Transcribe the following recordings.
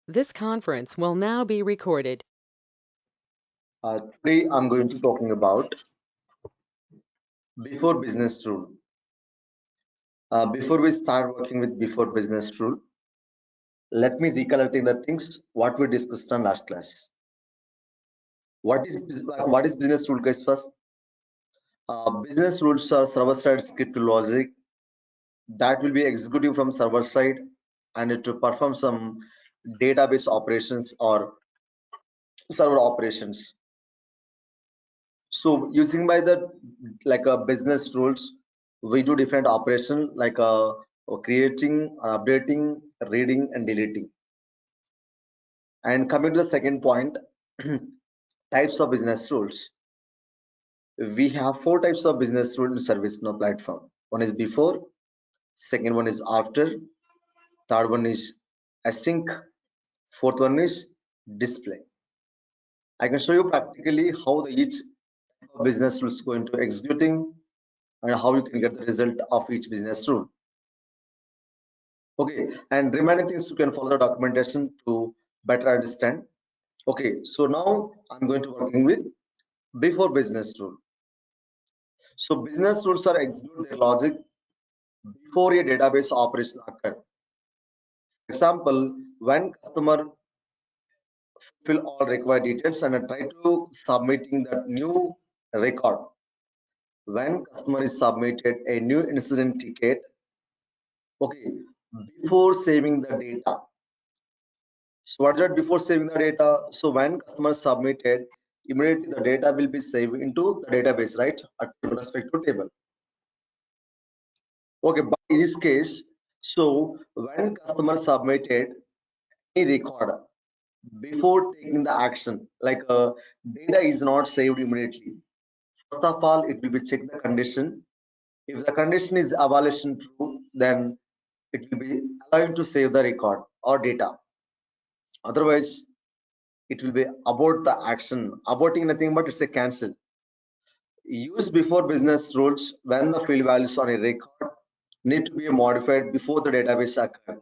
This conference will now be recorded. Today I'm going to talking about before business rule. Before we start working with before business rule, let me recollecting the things what we discussed on last class. What is business rule, guys? First, business rules are server-side script logic that will be executing from server side and to perform some database operations or server operations. So using by the like a business rules, we do different operation like creating, updating, reading, and deleting. And coming to the second point, types of business rules. We have four types of business rule in ServiceNow platform. One is before, second one is after, third one is async, fourth one is display. I can show you practically how each business rule is going to executing and how you can get the result of each business rule. Okay, and remaining things you can follow the documentation to better understand. Okay, so now I'm going to working with before business rule. So business rules are execute their logic before a database operation occur. For example, when customer fill all required details and try to submitting that new record. When customer is submitted a new incident ticket, okay, before saving the data. So what is that before saving the data? So when customer submitted, immediately the data will be saved into the database, right? At respect to table. Okay, but in this case, so when customer submitted any record before taking the action, like data is not saved immediately. First of all, it will be check the condition. If the condition is evaluation true, then it will be allowed to save the record or data. Otherwise, it will be about the action. Aborting nothing but it's a cancel. Use before business rules when the field values on a record need to be modified before the database occur.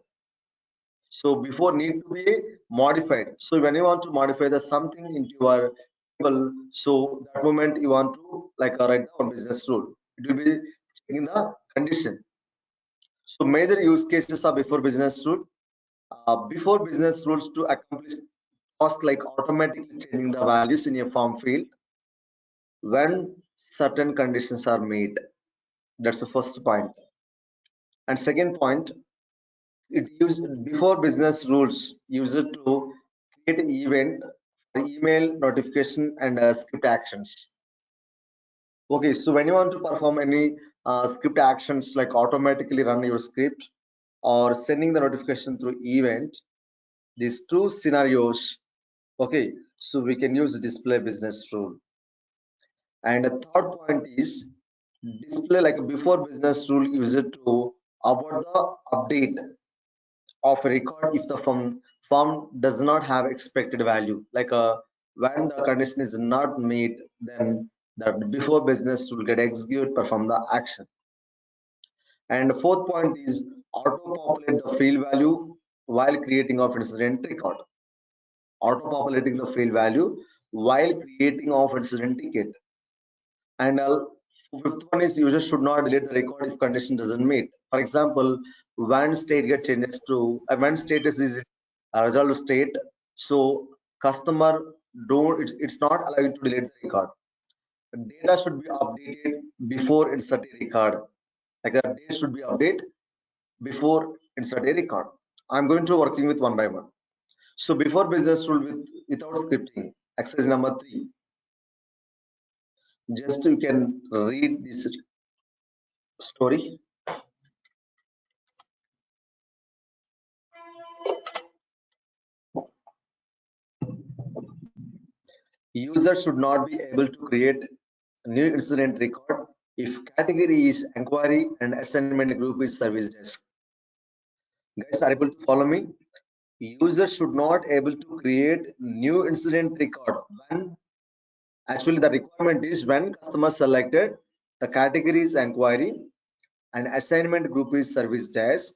So before need to be modified. So when you want to modify the something into your table, so that moment you want to like write down business rule. It will be checking the condition. So major use cases are before business rule. Before business rules to accomplish task like automatically changing the values in a form field when certain conditions are met. That's the first point. And second point, it used before business rules use it to create an event for email notification and script actions. Okay, so when you want to perform any script actions like automatically run your script or sending the notification through event, these two scenarios, okay, so we can use display business rule. And the third point is display like before business rule use it to avoid the update of a record if the form does not have expected value. Like when the condition is not met, then the before business rule get execute perform the action. And the fourth point is auto populate the field value while creating of incident record. Auto populating the field value while creating of incident ticket. And fifth one is user should not delete the record if condition doesn't meet. For example, when state get changes to when status is a resolved state, so customer don't it's not allowed to delete the record. Data should be updated before insert a record. Like the date should be updated before insert a record. I'm going to working with one by one. So before business rule without scripting, exercise number 3. Just you can read this story. User should not be able to create a new incident record if category is inquiry and assignment group is service desk. Guys are able to follow me? User should not able to create new incident record when actually the requirement is when customer selected the category is inquiry and assignment group is service desk,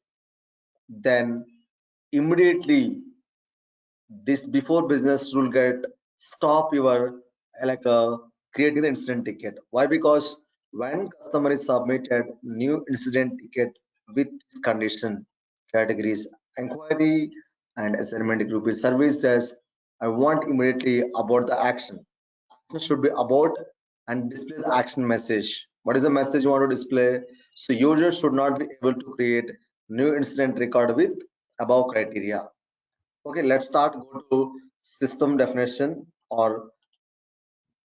then immediately this before business rule get stop your like creating the incident ticket. Why? Because when customer is submitted new incident ticket with this condition categories inquiry and assignment group is service desk, I want immediately about the action. Action should be about and display the action message. What is the message you want to display? So user should not be able to create new incident record with above criteria. Okay, let's start. Go to system definition or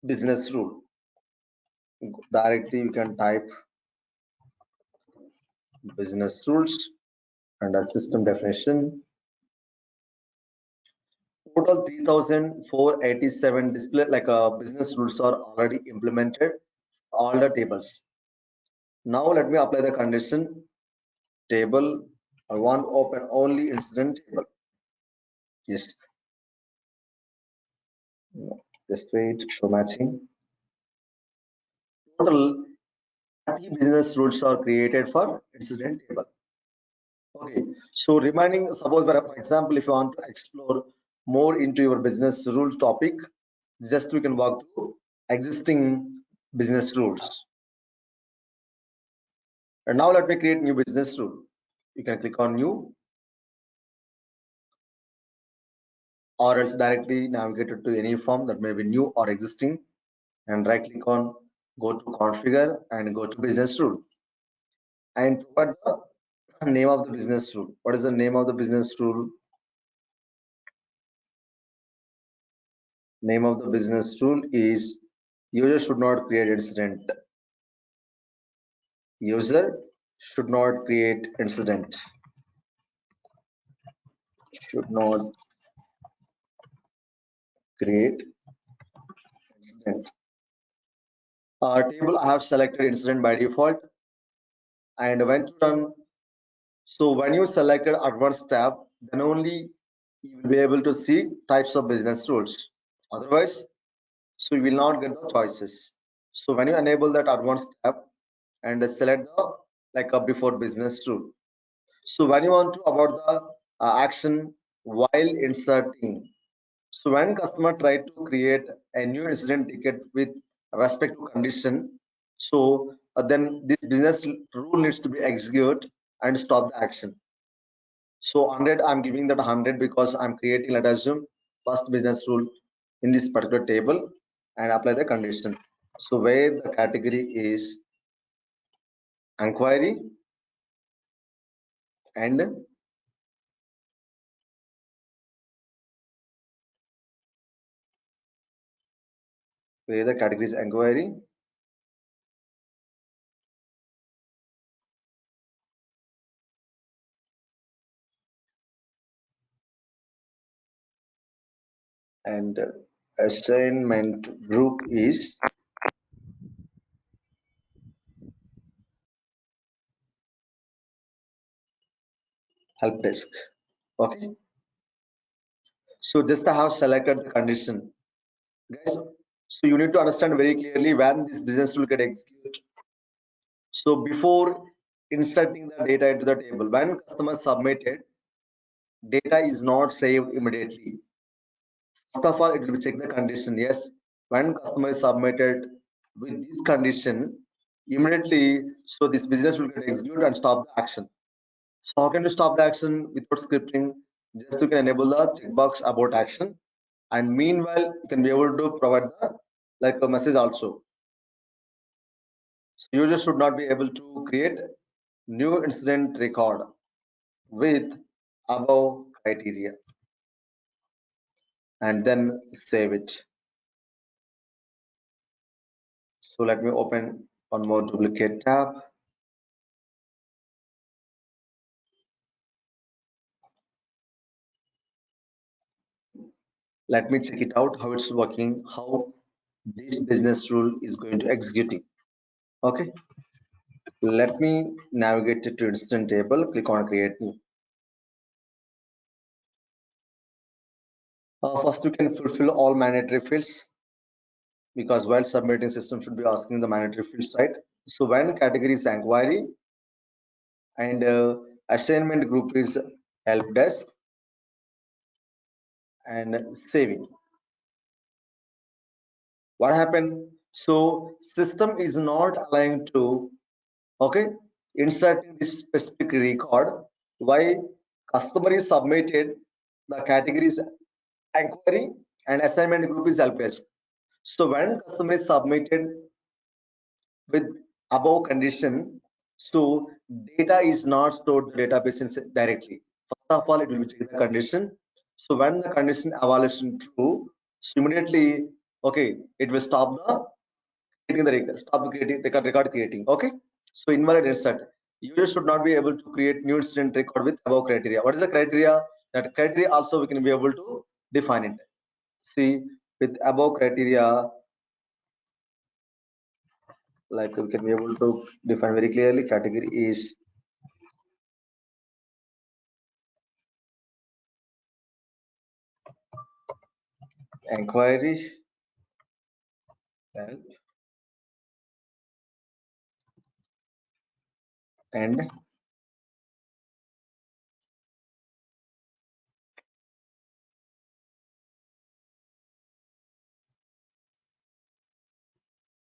business rule. Directly you can type business rules under system definition. Total 3,487 display like business rules are already implemented all the tables. Now let me apply the condition table. I want open only incident table. Yes, just wait, show matching. Total 30 business rules are created for incident table. Okay, so remaining, suppose for example, if you want to explore more into your business rules topic, just we can walk through existing business rules. And now let me create new business rule. You can click on new or else directly navigate it to any form that may be new or existing and right click on go to configure and go to business rule and provide the name of the business rule. What is the name of the business rule? Name of the business rule is user should not create incident. User should not create incident. Should not create incident. Table I have selected incident by default and when to run. So when you selected advanced tab, then only you will be able to see types of business rules. Otherwise, so you will not get the choices. So when you enable that advanced tab and select the like a before business rule. So when you want to about the action while inserting. So when customer try to create a new incident ticket with respect to condition, so then this business rule needs to be executed and stop the action. So 100, I'm giving that 100 because I'm creating, let us assume, first business rule in this particular table and apply the condition. So where the category is inquiry and where the category is inquiry and assignment group is help desk. Okay. So just I have selected the condition. Guys, so you need to understand very clearly when this business will get executed. So before inserting the data into the table, when customer submitted, data is not saved immediately. First of all, it will check the condition. Yes, when customer is submitted with this condition, immediately, so this business will get executed and stop the action. So how can you stop the action without scripting? Just you can enable the checkbox about action, and meanwhile you can be able to provide the like a message also. User should not be able to create new incident record with above criteria and then save it. So let me open one more duplicate tab. Let me check it out how it's working, how this business rule is going to executing. Okay, let me navigate it to instant table, click on create new. First you can fulfill all mandatory fields because while submitting system should be asking the mandatory field site. So when category is inquiry and assignment group is help desk and saving. What happened? So system is not aligned to, okay, inserting this specific record. Why? Customer is submitted, the categories inquiry and assignment group is help desk. So when customer is submitted with above condition, so data is not stored in the database directly. First of all, it will be check the condition. So when the condition evaluation true, so immediately, okay, it will stop the creating the record, stop creating record creating. Okay, so invalid insert. User should not be able to create new incident record with above criteria. What is the criteria? That criteria also we can be able to define it. See, with above criteria, like we can be able to define very clearly. Category is inquiry, help, and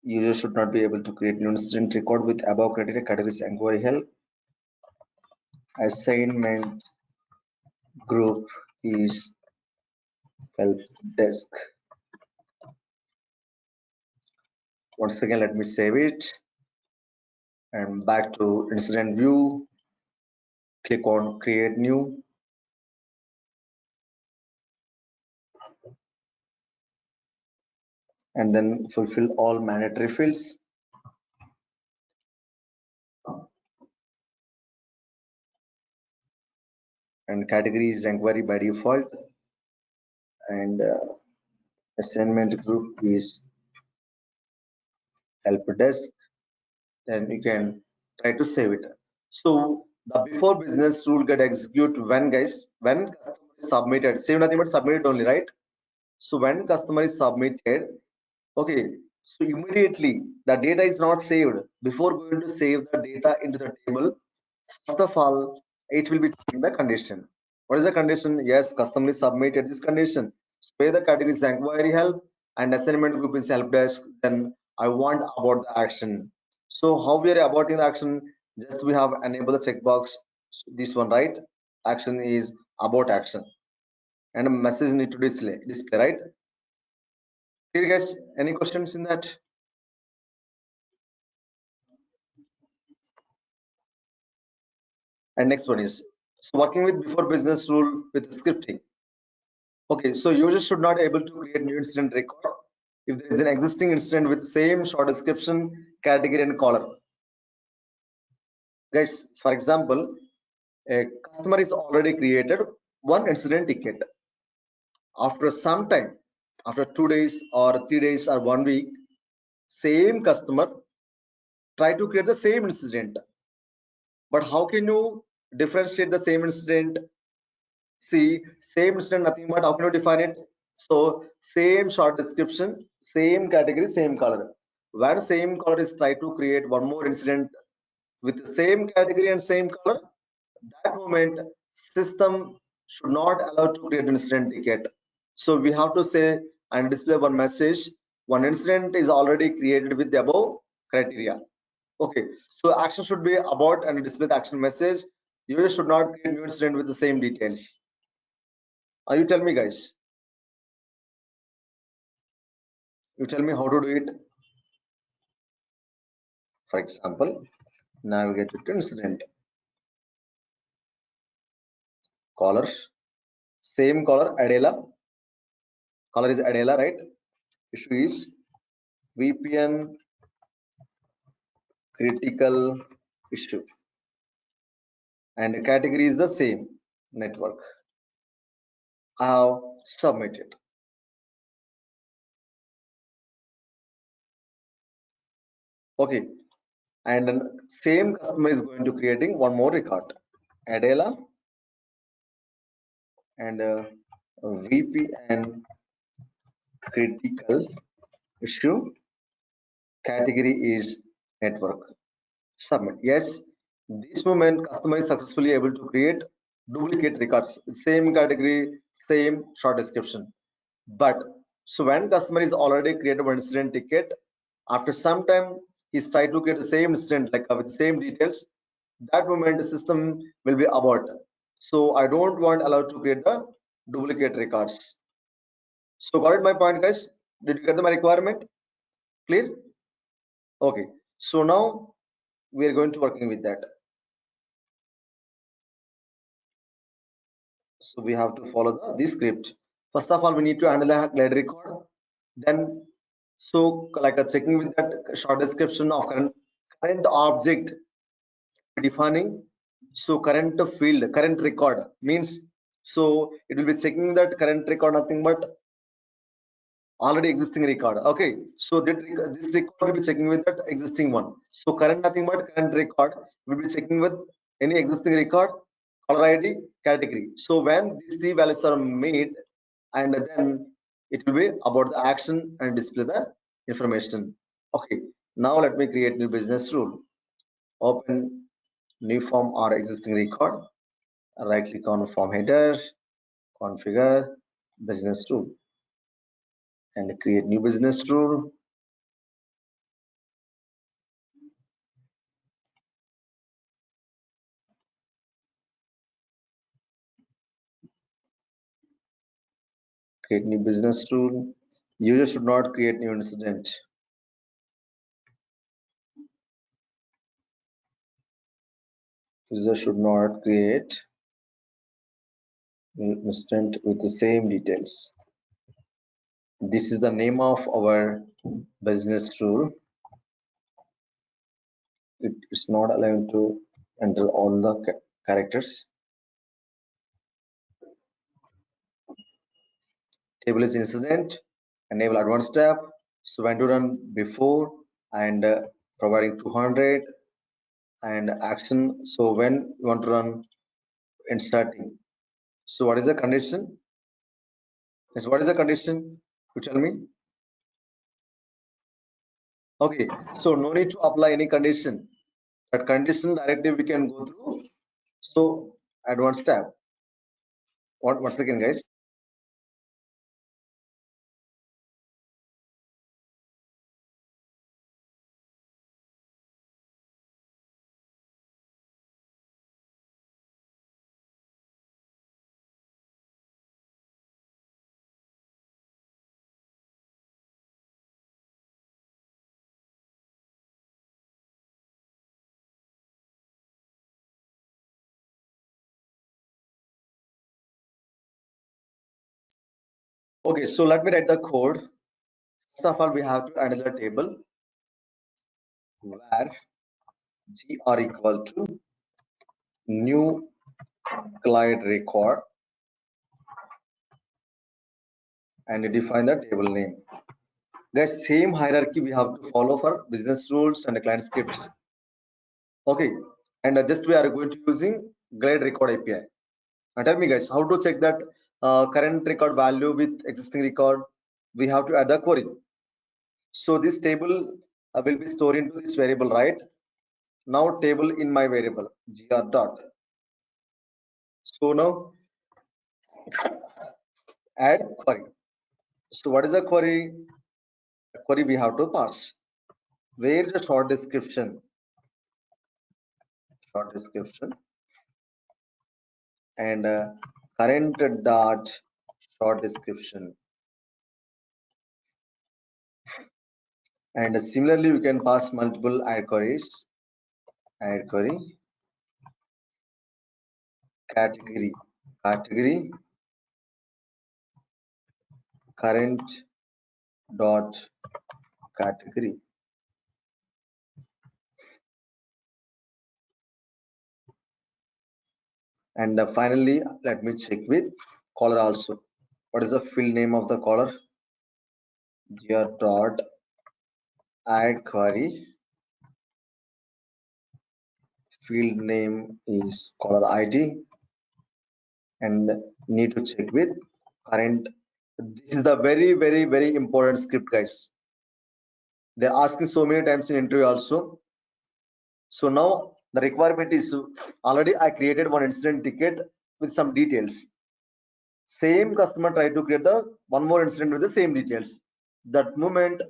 user should not be able to create new incident record with above criteria. Categories inquiry, help, assignment group is help desk. Once again, let me save it and back to incident view. Click on create new, and then fulfill all mandatory fields. And category is inquiry by default, and assignment group is help desk. Then you can try to save it. So the before business rule get execute when, guys, when customer is submitted, save nothing but submit only, right? So when customer is submitted, okay, so immediately the data is not saved. Before going to save the data into the table, first of all, it will be checking the condition. What is the condition? Yes, customer is submitted this condition. Where the category is inquiry help and assignment group is help desk. Then I want about the action. So how we are aborting the action? Just we have enable the checkbox. This one, right? Action is about action, and a message need to display, right? Here, guys, any questions in that? And next one is working with before business rule with scripting. Okay, so users should not able to create new incident record if there is an existing incident with same short description, category, and caller. Guys, for example, a customer is already created one incident ticket. After some time, after 2 days or 3 days or 1 week, same customer try to create the same incident. But how can you differentiate the same incident? See, same incident, nothing but how can you define it? So same short description, same category, same color. Where same color is try to create one more incident with the same category and same color, that moment system should not allow to create an incident ticket. So we have to say and display one message. One incident is already created with the above criteria. Okay, so action should be about and display the action message. You should not create new incident with the same details. You tell me, guys. You tell me how to do it. For example, navigate to incident. Caller. Same caller, Adela. Caller is Adela, right? Issue is VPN critical issue. And the category is the same, network. I have submitted. Okay. And then same customer is going to creating one more record. Adela and VPN critical issue. Category is network. Submit. Yes, this moment customer is successfully able to create duplicate records, same category, same short description. But so when customer is already created one incident ticket, after some time he's tried to create the same incident like with the same details, that moment the system will be abort. So I don't want allowed to create the duplicate records. So got it my point, guys? Did you get my requirement? Clear? Okay. So now we are going to working with that. So we have to follow this script. First of all, we need to handle the glide record. Then, so like a checking with that short description of current object defining. So current field, current record means, so it will be checking that current record nothing but already existing record. Okay, so this record will be checking with that existing one. So current nothing but current record will be checking with any existing record, caller ID, category. So when these three values are made, and then it will be about the action and display the information. Okay, now let me create new business rule. Open new form or existing record, right click on form header, configure business rule, and create new business rule. Create new business rule. User should not create new incident. User should not create new incident with the same details. This is the name of our business rule. It is not allowed to enter all the characters. Table is incident. Enable advanced tab. So when to run before and providing 200 and action. So when you want to run inserting. So what is the condition? Yes, what is the condition? You tell me. Okay, so no need to apply any condition. That condition directly we can go through. So advanced tab. Once again, guys. Okay, so let me write the code. First of all, we have to add the table where G are equal to new client record and define the table name. The same hierarchy we have to follow for business rules and client scripts. Okay, and just we are going to using glide record API. Tell me, guys, how to check that current record value with existing record? We have to add the query. So this table will be stored into this variable, right? Now table in my variable gr dot. So now add query. So what is the query? The query we have to pass. Where is the short description? Short description and current dot short description. And similarly, we can pass multiple add queries. Add query category current dot category. And finally, let me check with caller also. What is the field name of the caller? Gr dot add query. Field name is caller ID, and need to check with current. This is the very important script, guys. They're asking so many times in interview also. So now the requirement is already I created one incident ticket with some details. Same customer tried to create the one more incident with the same details. That moment,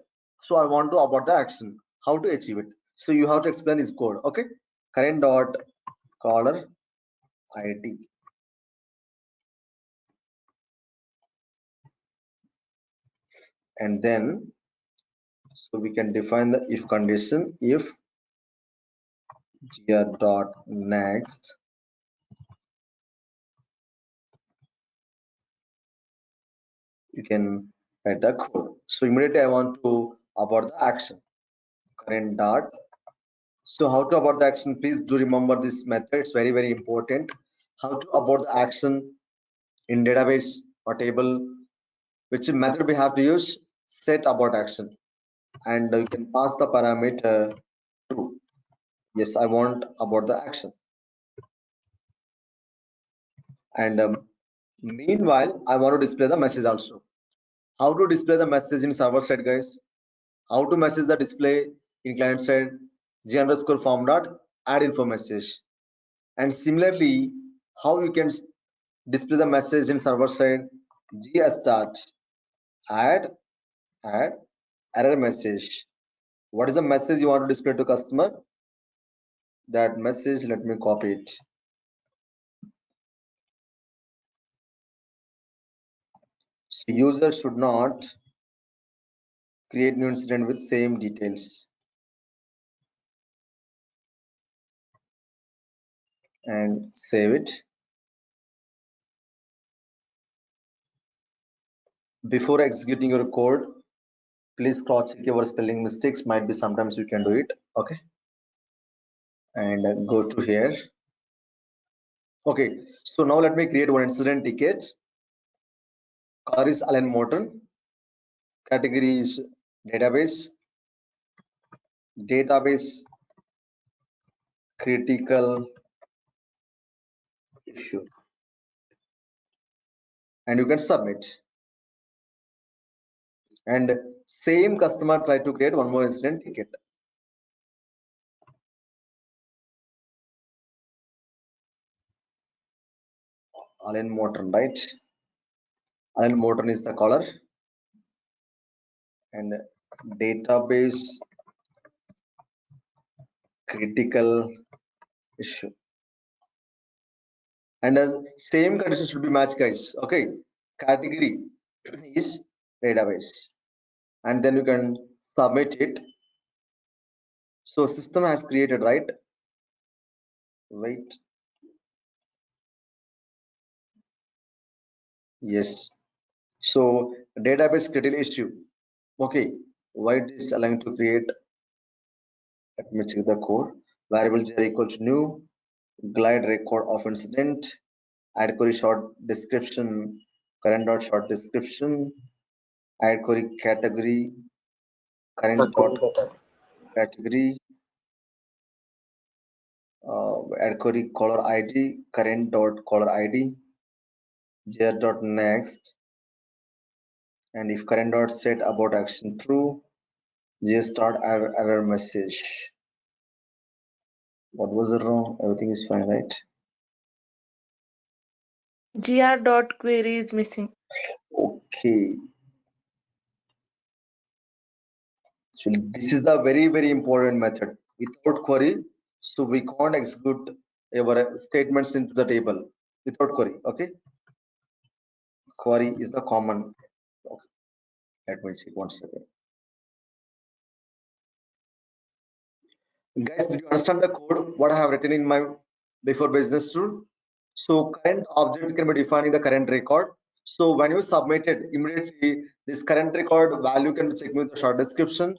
so I want to abort the action. How to achieve it? So you have to explain this code. Okay. Current dot caller ID, and then so we can define the if condition. If gr dot next, you can write the code. So immediately I want to abort the action. Current dot. So how to abort the action? Please do remember this method. It's very, very important. How to abort the action in database or table, which method we have to use? Set abort action, and you can pass the parameter true. Yes, I want abort the action. And meanwhile, I want to display the message also. How to display the message in server side, guys? How to message the display in client side? G underscore form dot add info message. And similarly, how you can display the message in server side? G start add error message. What is the message you want to display to customer? That message, let me copy it. So user should not create new incident with same details, and save it. Before executing your code, please cross check your spelling mistakes. Might be sometimes you can do it. Okay, and go to here. Okay, so now let me create one incident ticket. Car is Alan Morton. Category is database. Database critical issue, and you can submit. And same customer try to create one more incident ticket. Alan Morton, right? Alan Morton is the caller, and database critical issue. And same condition should be matched, guys. Okay, category is database, and then you can submit it. So system has created, right? Wait, yes. So database critical issue. Okay, why it is allowing to create? Let me check the code. Variable j equals new glide record of incident. Add query short description. Current dot short description. Add query category. Current dot category. Add query caller id. Current dot caller id. J dot next. And if current dot set about action true, JS start error message. What was it wrong? Everything is fine, right? gr dot query is missing. Okay. So this is the very, very important method. Without query, so we can't execute our statements into the table without query. Okay. Query is the common. Okay. Let me see 1 second. Guys, did you understand the code? What I have written in my before business rule? So current object can be defined in the current record. So when you submit it, immediately this current record value can be checking with the short description.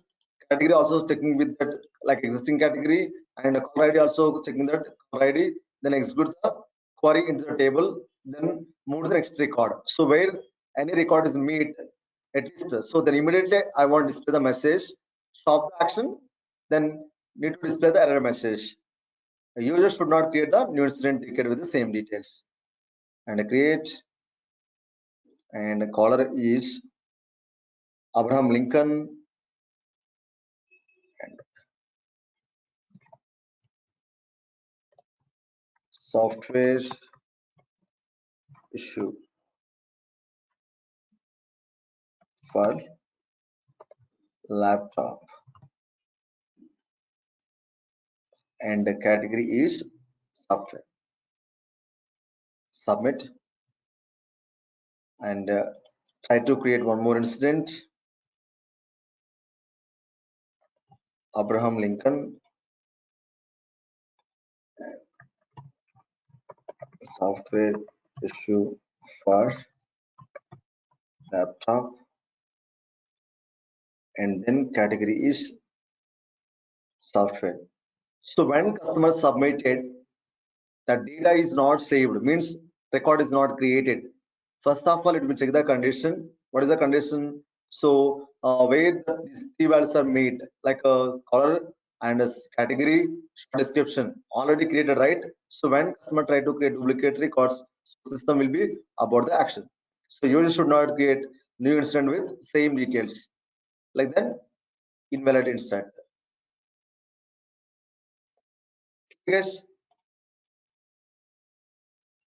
Category also checking with that like existing category, and caller ID also checking that caller ID. Then execute the query into the table. Then move to the next record. So where any record is meet at least, so then immediately I want to display the message. Stop the action. Then need to display the error message. A user should not create the new incident ticket with the same details. And create, and the caller is Abraham Lincoln, and software issue. for laptop, and the category is software. Submit, and try to create one more incident. Abraham Lincoln, software issue for laptop, and then category is software. So when customer submitted, the data is not saved, means record is not created. First of all, it will check the condition. What is the condition? So where these three values are made, like a color and a category description already created, right? So when customer try to create duplicate records, system will be about the action. So you should not create new incident with same details. Like that, invalid incident. Yes.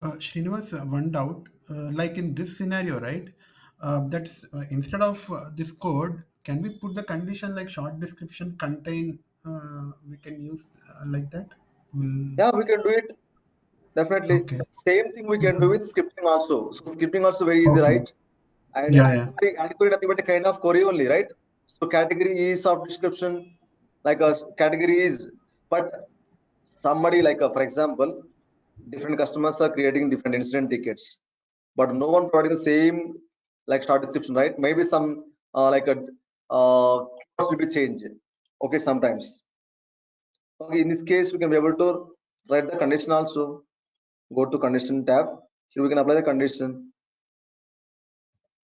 Srinivas, one doubt, like in this scenario, right? That's instead of this code, can we put the condition like short description contain? We can use like that. Will Yeah, we can do it. Definitely. okay. Same thing we can do Mhm. with scripting also. So scripting also very easy, Okay. right? And Yeah, yeah. category nothing but a kind of query only, right? So category is of description, like a category is, but somebody like for example, different customers are creating different incident tickets, but no one providing the same like short description, right? Maybe some like a will be changed. Okay, sometimes. Okay, in this case, we can be able to write the condition also. Go to condition tab. Here we can apply the condition.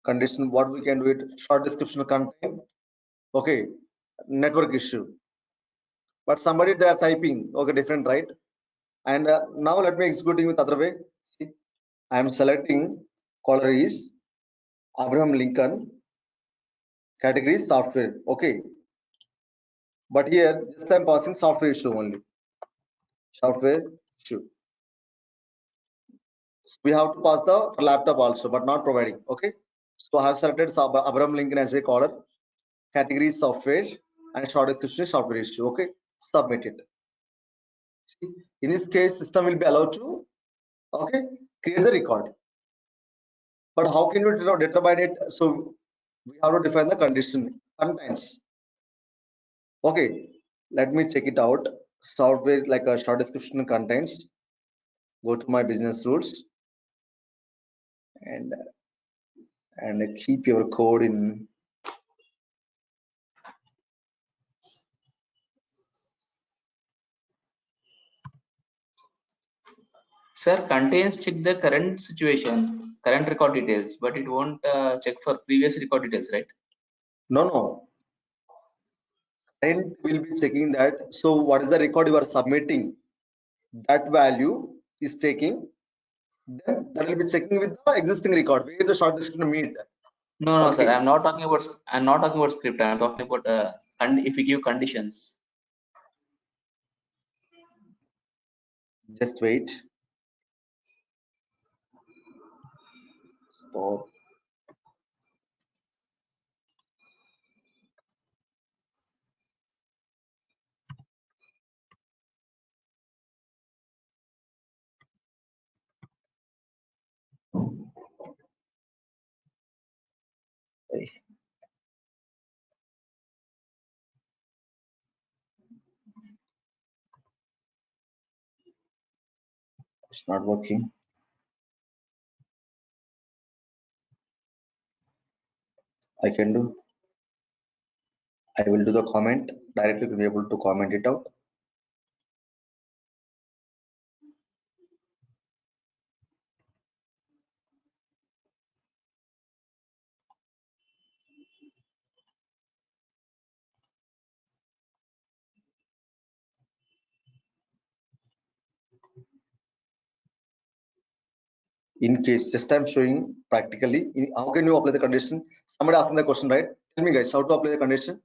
Condition, what we can do it, short description content. Okay, network issue. But somebody they are typing, okay, different, right? And now let me executing with other way. See, I am selecting caller is Abraham Lincoln, category is software. Okay, but here just I'm passing software issue only. Software issue. We have to pass the laptop also, but not providing. Okay, so I have selected Abraham Lincoln as a caller, category is software, and short description is software issue. Okay, submit it. See, in this case, system will be allowed to okay create the record. But how can we determine it? So we have to define the condition contains. Okay, let me check it out. Software like a short description contains. Go to my business rules and keep your code in. Sir, contains check the current situation, current record details, but it won't check for previous record details, right? No, no. Then we'll be checking that. So what is the record you are submitting? That value is taking. Then that will be checking with the existing record where the short description meet. No, sir. Okay, I'm not talking about. I'm not talking about script. I'm talking about and if we give conditions. just wait. Stop. It's not working. I can do. I will do the comment directly to be able to comment it out. In case, just I'm showing practically how can you apply the condition. Somebody asking the question, right? Tell me guys how to apply the condition.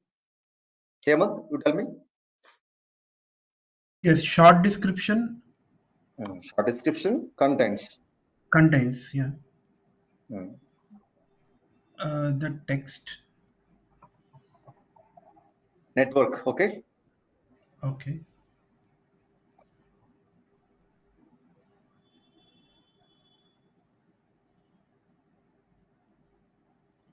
Hemant, you tell me. Yes, short description Short description contains. contains. Yeah. Hmm. The text. Network. Okay. Okay.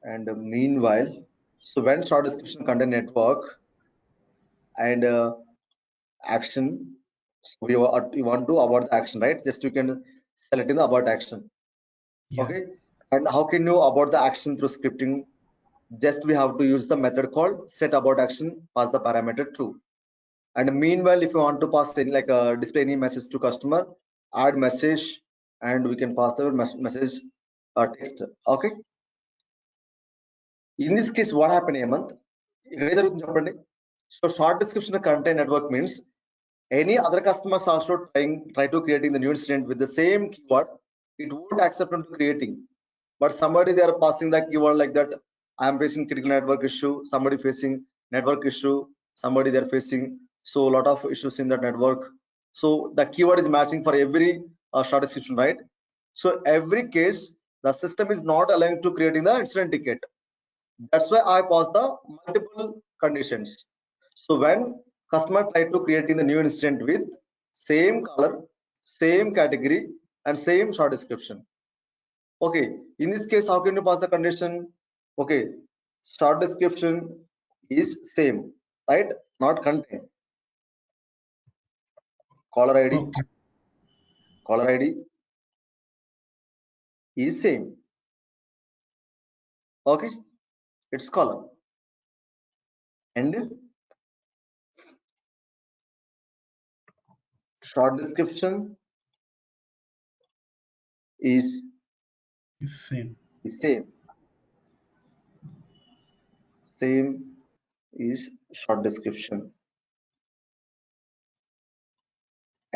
And meanwhile, so when short description contain network and action, we want to abort the action, right? Just you can select in the abort action. Yeah. Okay. And how can you abort the action through scripting? Just we have to use the method called set abort action, pass the parameter true. And meanwhile, if you want to pass any like display any message to customer, add message, and we can pass the message text. Okay. In this case, what happened, Hemant? ఇక్కడ ఏం జరుగుతుంది చెప్పండి. So short description of content network means any other customers also try to creating the new incident with the same keyword. It won't accept into creating, but somebody they are passing the keyword like that. I am facing critical network issue. Somebody facing network issue. Somebody they are facing so a lot of issues in that network. So the keyword is matching for every short description, right? So every case the system is not allowing to creating the incident ticket. That's why I pass the multiple conditions. So when customer try to creating the new incident with same color, same category, and same short description. Okay, in this case, how can you pass the condition? Okay, short description is same, right? Not content. Caller ID, Okay. caller ID is same. Okay, it's color. And short description is Is same. same. Same is short description.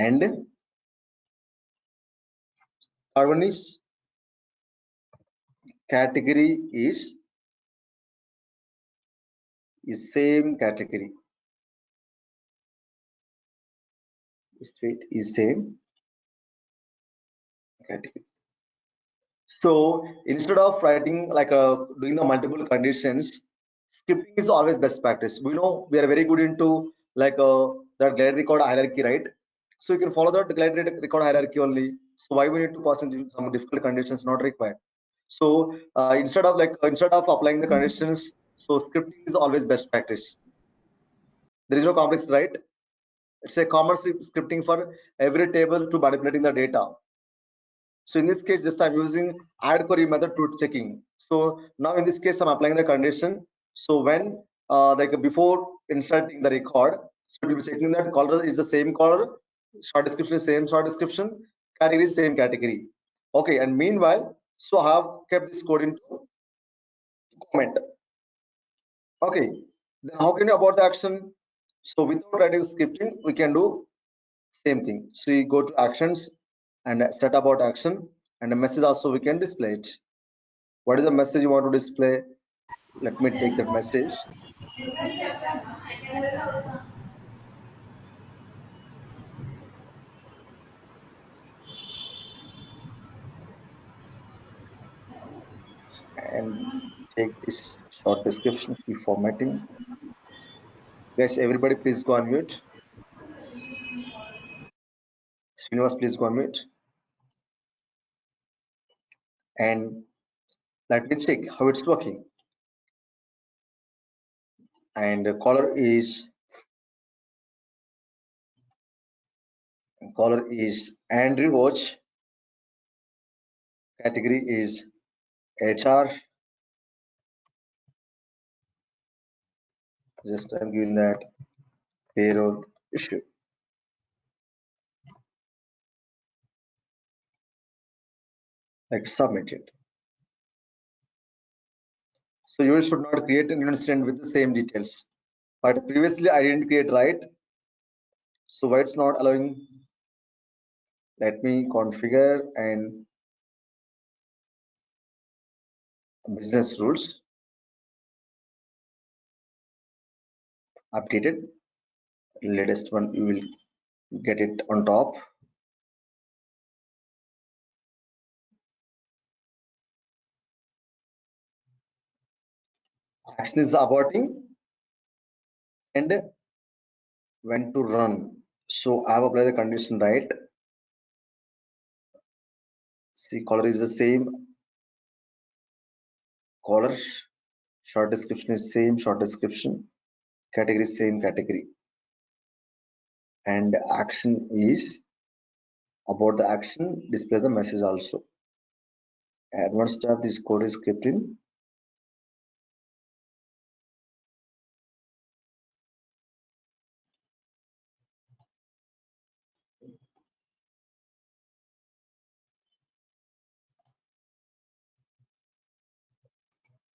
And third one is category is same category. State is same category. So instead of writing like doing the multiple conditions, scripting is always best practice. We know we are very good into like the glide record hierarchy, right? So you can follow that glide record hierarchy only. So why we need to pass into some difficult conditions not required. So instead of applying the conditions, so scripting is always best practice. There is no complex, right? It's a common scripting for every table to manipulating the data. So in this case, just I'm using add query method to checking. So now in this case, I'm applying the condition. So when like before inserting the record, so we'll be checking that color is the same color, short description is same short description, category is same category. Okay, and meanwhile, so I have kept this code into comment. Okay, then how can you abort the action? So without writing scripting, we can do same thing. So we go to actions and set about action, and the message also we can display it. What is the message you want to display? Let me take that message. And take this short description, key formatting. Guys, everybody please go on mute. Srinivas, please go on mute. And let me check how it's working. And the caller is Andrew Watch. Category is HR. Just I'm giving that payroll issue. Like submit it. So you should not create an incident with the same details. But previously I didn't create, right? So why it's not allowing? Let me configure and business rules updated. Latest one you will get it on top. Action is aborting and when to run. So I have applied the condition, right? See, color is the same. Color, short description is same, short description. Category same category. And action is about the action, display the message also. Advanced tab, this code is kept in.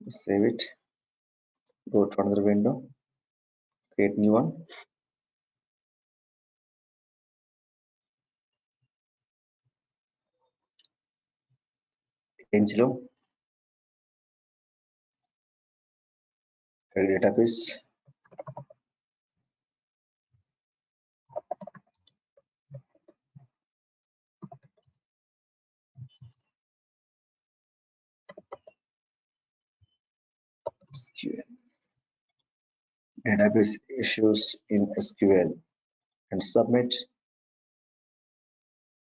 Save it. Go to another window. Create new one. Angelo. Create database. SQL. Database issues in SQL and submit.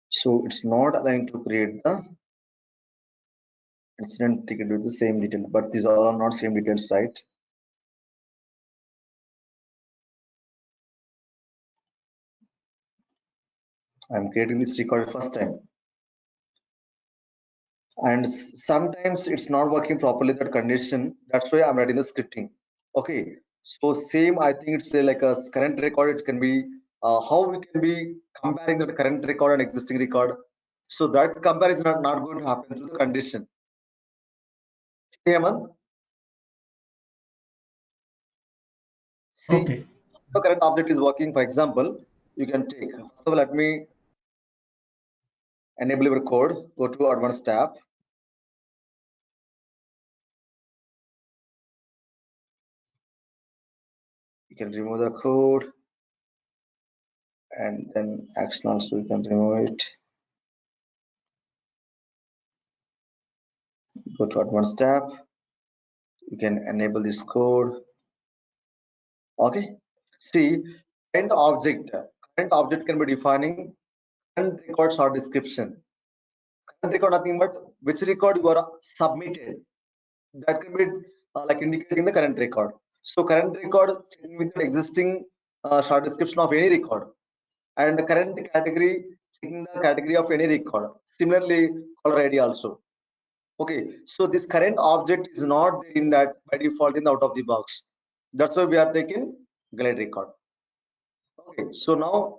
So it's not allowing to create the incident ticket with the same detail, but these all are not same details, right? I'm creating this record first time, and sometimes it's not working properly, that condition. That's why I'm writing the scripting. Okay, so same, I think it's like a current record. It can be how we can be comparing the current record and existing record. So that comparison are not going to happen through the condition. Okay, Hemant? See, Okay. the current object is working. For example, you can take, first of all, let me enable your code. Go to advanced tab. You can remove the code, and then action also you can remove it. Go to advanced tab. You can enable this code. Okay, see, current object can be defining current records or description. Current record nothing but which record you are submitted, that can be like indicating the current record. So current record with the existing short description of any record, and the current category checking the category of any record. Similarly, caller ID also. Okay, so this current object is not there in that by default in the out of the box. That's why we are taking glide record. Okay, so now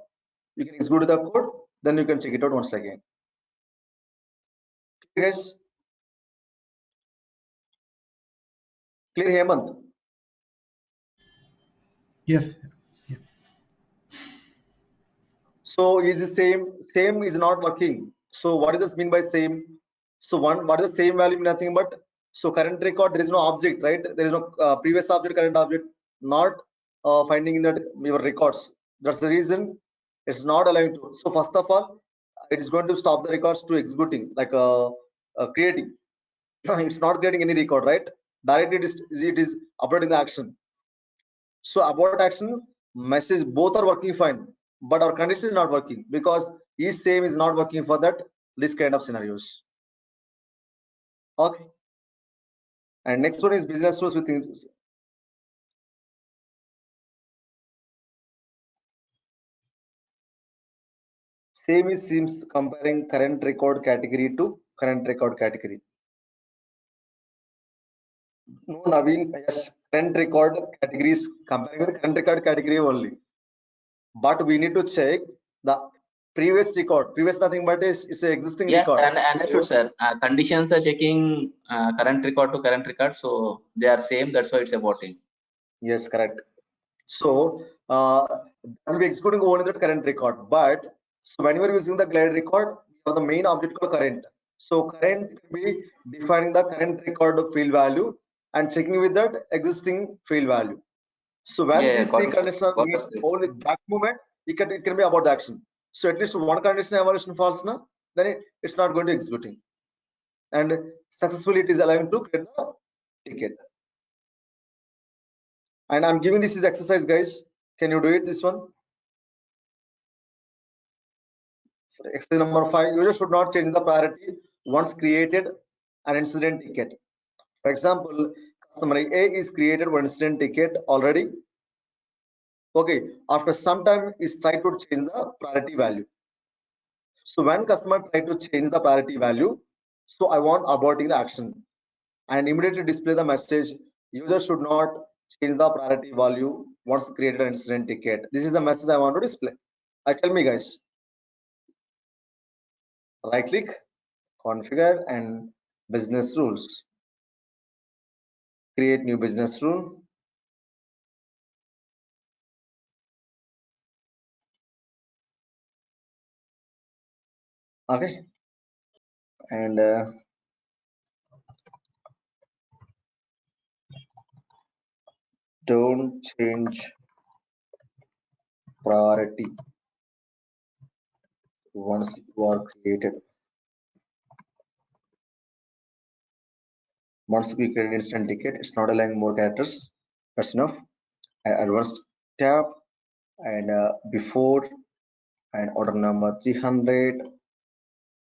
you can execute the code, then you can check it out once again. Clear, guys? Clear, Hemant? Yes. Yeah. So is the same is not working. So what does this mean by same? So what is the same value? Nothing but, so current record, there is no object, right? There is no previous object, current object, not finding in that your records. That's the reason it's not allowing to. So first of all, it is going to stop the records to executing, like creating. It's not getting any record, right? Directly it is uploading the action. So about action, message, both are working fine, but our condition is not working because each same is not working for that this kind of scenarios. Okay, and next one is business rules with same is seems comparing current record category to current record category. No, Naveen, yes, current record category is comparing with current record category only, but we need to check the previous record. Previous nothing but is an existing Yeah, record. and understood, sir. Conditions are checking current record to current record, so they are same. That's why it's aborting. Yes, correct. So we'll be executing only the current record. But so when you are using the glide record, you have the main object called current. So current can be defining the current record field value and checking with that existing field value. So when Yeah, these three got it, sir. conditions are Got met, it. only that moment it can be about the action. So at least one condition evaluation falls now, then it's not going to executing. And successfully it is allowing to get the ticket. And I'm giving this exercise, guys. Can you do it? This one. Exercise number 5. User should not change the priority once created an incident ticket. For example, customer A is created one incident ticket already. Okay, after some time is try to change the priority value. So when customer try to change the priority value, so I want aborting the action and immediately display the message. User should not change the priority value once created an incident ticket. This is the message I want to display. Tell me, guys. Right click, configure, and business rules. Create new business rule. Okay, and don't change priority once you are created. Once we create instant ticket, it's not allowing more characters. That's enough. Advanced tab and before and order number 300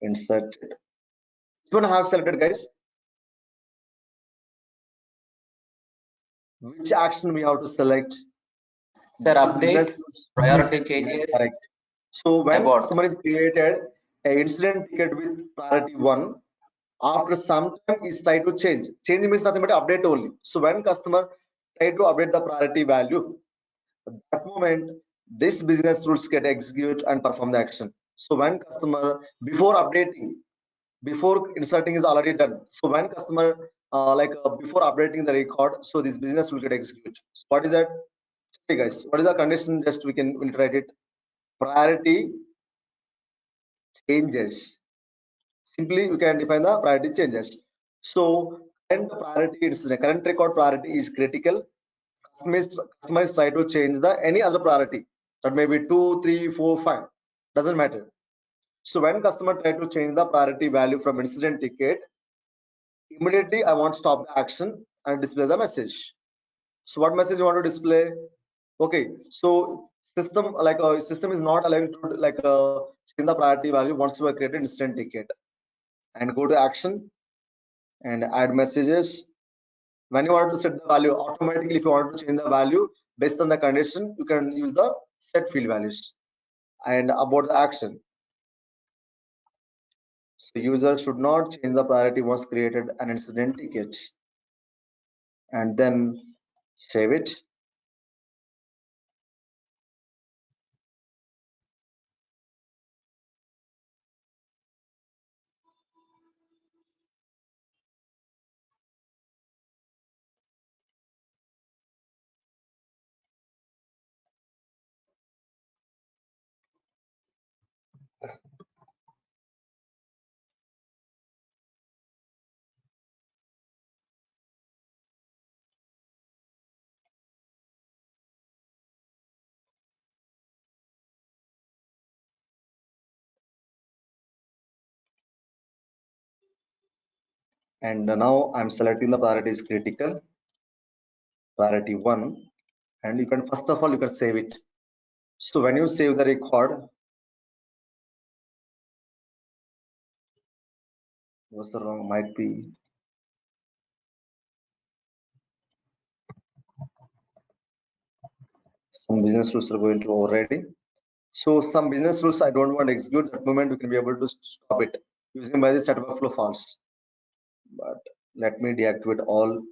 insert. Which one I have selected, guys? Which action we have to select? Sir, This business update, rules. priority Yes, changes, correct. So when abort. customer is created a incident ticket with priority 1, after some time is try to change. Change means nothing but update only. So when customer try to update the priority value, at that moment this business rules get execute and perform the action. So when customer before updating, before inserting is already done. So when customer before updating the record, so this business will get executed. What is that? Hey guys, what is the condition? Just we can write it. Priority changes. Simply you can define the priority changes. So current priority is the current record priority is critical. Customers try to change the any other priority. That may be 2, 3, 4, 5. Doesn't matter. So when customer try to change the priority value from incident ticket, immediately I want to stop the action and display the message. So what message you want to display? Okay, so system is not allowing to change the priority value once you have created instant ticket. And go to action and add messages. When you want to set the value, automatically if you want to change the value based on the condition, you can use the set field values. And about the action, so user should not change the priority once created an incident ticket, and then save it. And now I'm selecting the priority is critical, priority 1, and you can first of all you can save it. So when you save the record, what's the wrong might be some business rules are going to already. So some business rules I don't want to execute. That moment we can be able to stop it using by the set flow false. But let me deactivate all.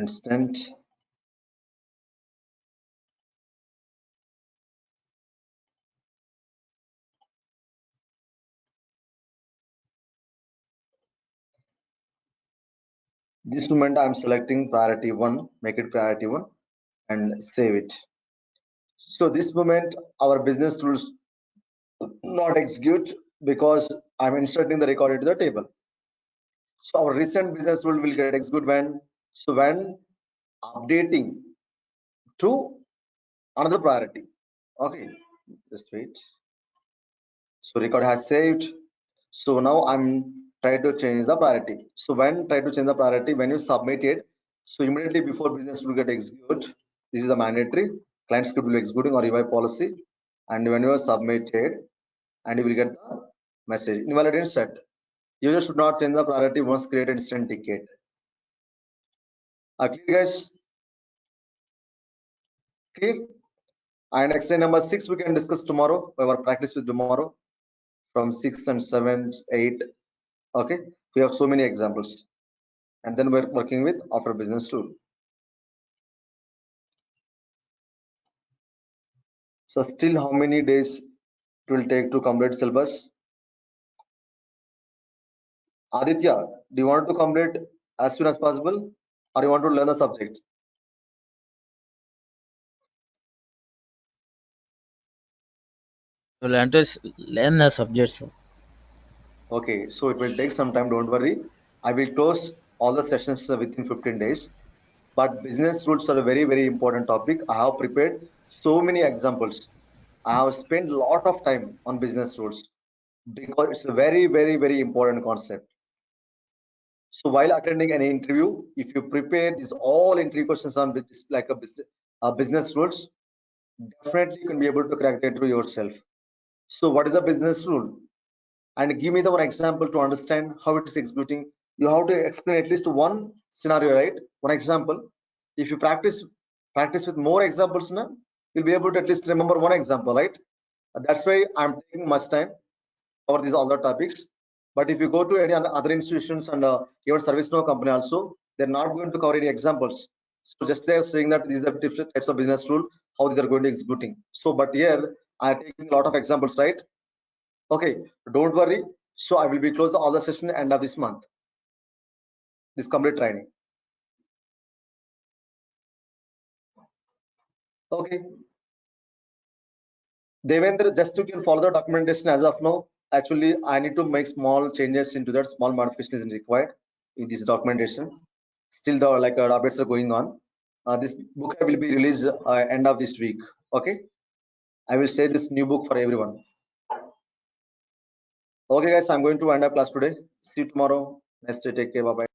Instant. This moment I'm selecting priority 1, make it priority 1 and save it. So this moment our business rules not execute because I'm inserting the record into the table. So our recent business rule will get executed when? So when updating to another priority. Okay, just wait. So record has saved. So now I'm trying to change the priority. So when try to change the priority, when you submit it, so immediately before business will get executed, this is the mandatory client script will be executing or revive policy. And when you are submitted, and you will get the message invalid set. User should not change the priority once create an incident ticket. Clear guys? Clear? And exercise number 6 we can discuss tomorrow. Our practice with tomorrow from 6 and 7, 8. Okay, we have so many examples, and then we're working with after business tool. So still how many days it will take to complete syllabus? Aditya, do you want to complete as soon as possible, or you want to learn the subject? We'll learn to learn the subject, sir. Okay, so it will take some time, don't worry. I will close all the sessions within 15 days. But business rules are a very, very important topic. I have prepared so many examples. I have spent a lot of time on business rules because it's a very, very, very important concept. So while attending any interview, if you prepare these all interview questions on like a business rules, definitely you can be able to crack the interview yourself. So what is a business rule? And give me the one example to understand how it is executing. You have to explain at least one scenario, right? One example. If you practice with more examples now, you'll be able to at least remember one example, right? That's why I'm taking much time over these other topics. But if you go to any other institutions and even ServiceNow company also, they're not going to cover any examples. So just they're saying that these are different types of business rule, how they're going to executing. So but here I'm taking a lot of examples, right? Okay, don't worry. So I will be close all the session end of this month, this complete training. Okay, Devendra, just you can follow the documentation as of now. Actually, I need to make small changes into that. Small modification is required in this documentation. Still, the updates are going on. This book will be released end of this week. Okay, I will share this new book for everyone. Okay, guys, I'm going to end up class today. See you tomorrow. Next day, take care. Bye bye.